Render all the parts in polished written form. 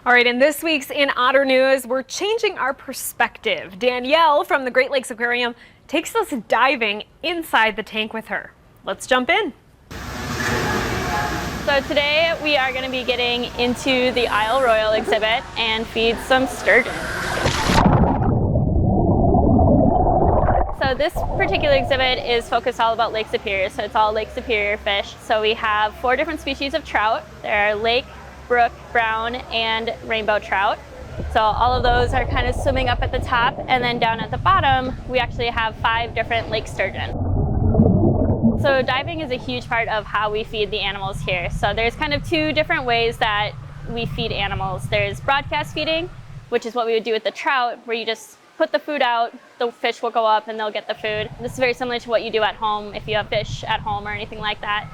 All right, in this week's In Otter News, we're changing our perspective. Danielle from the Great Lakes Aquarium takes us diving inside the tank with her. Let's jump in. So today we are going to be getting into the Isle Royal exhibit and feed some sturgeon. So this particular exhibit is focused all about Lake Superior, so it's all Lake Superior fish. So we have 4 different species of trout. There are lake, brook, brown, and rainbow trout. So all of those are kind of swimming up at the top, and then down at the bottom we actually have 5 different lake sturgeon. So diving is a huge part of how we feed the animals here. So there's kind of 2 different ways that we feed animals. There's broadcast feeding, which is what we would do with the trout, where you just put the food out, the fish will go up and they'll get the food. This is very similar to what you do at home if you have fish at home or anything like that.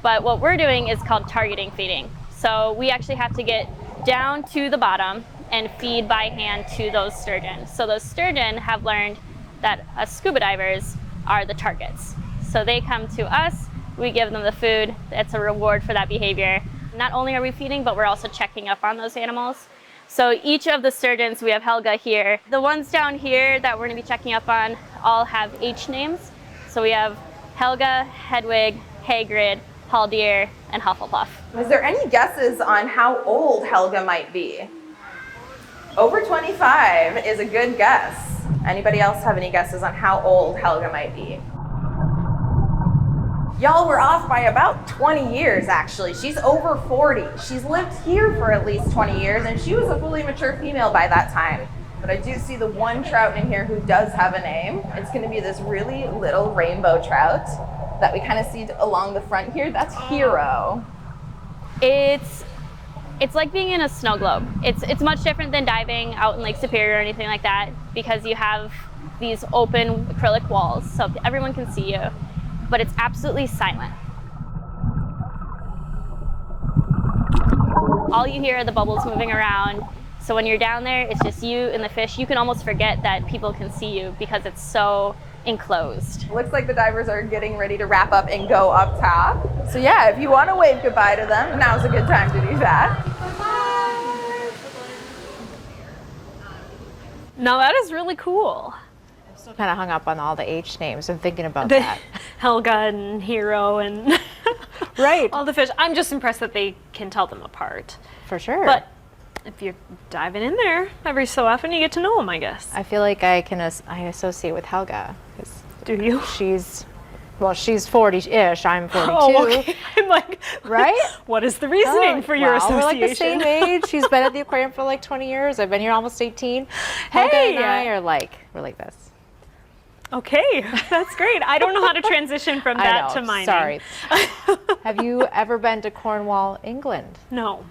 But what we're doing is called targeting feeding. So we actually have to get down to the bottom and feed by hand to those sturgeon. So those sturgeon have learned that us scuba divers are the targets. So they come to us, we give them the food, it's a reward for that behavior. Not only are we feeding, but we're also checking up on those animals. So each of the sturgeons, we have Helga here. The ones down here that we're gonna be checking up on all have H names. So we have Helga, Hedwig, Hagrid, Haldir, and Hufflepuff. Is there any guesses on how old Helga might be? Over 25 is a good guess. Anybody else have any guesses on how old Helga might be? Y'all were off by about 20 years, actually. She's over 40. She's lived here for at least 20 years, and she was a fully mature female by that time. But I do see the one trout in here who does have a name. It's gonna be this really little rainbow trout that we kind of see along the front here. That's Hero. It's like being in a snow globe. It's much different than diving out in Lake Superior or anything like that, because you have these open acrylic walls so everyone can see you, but it's absolutely silent. All you hear are the bubbles moving around. So when you're down there, it's just you and the fish. You can almost forget that people can see you because it's so enclosed. Looks like the divers are getting ready to wrap up and go up top. So yeah, if you want to wave goodbye to them, now's a good time to do that. Now that is really cool. I'm still kind of hung up on all the H names. I'm thinking about that. Helga and Hero and Right. all the fish. I'm just impressed that they can tell them apart. For sure. But if you're diving in there every so often, you get to know them, I guess. I feel like I associate with Helga. Do you? She's 40-ish. I'm 42. Oh, okay. I'm like, right? What is the reasoning for your association? We're like the same age. She's been at the aquarium for like 20 years. I've been here almost 18. Helga and I are we're like this. Okay, that's great. I don't know how to transition from that to mining. Sorry. Have you ever been to Cornwall, England? No.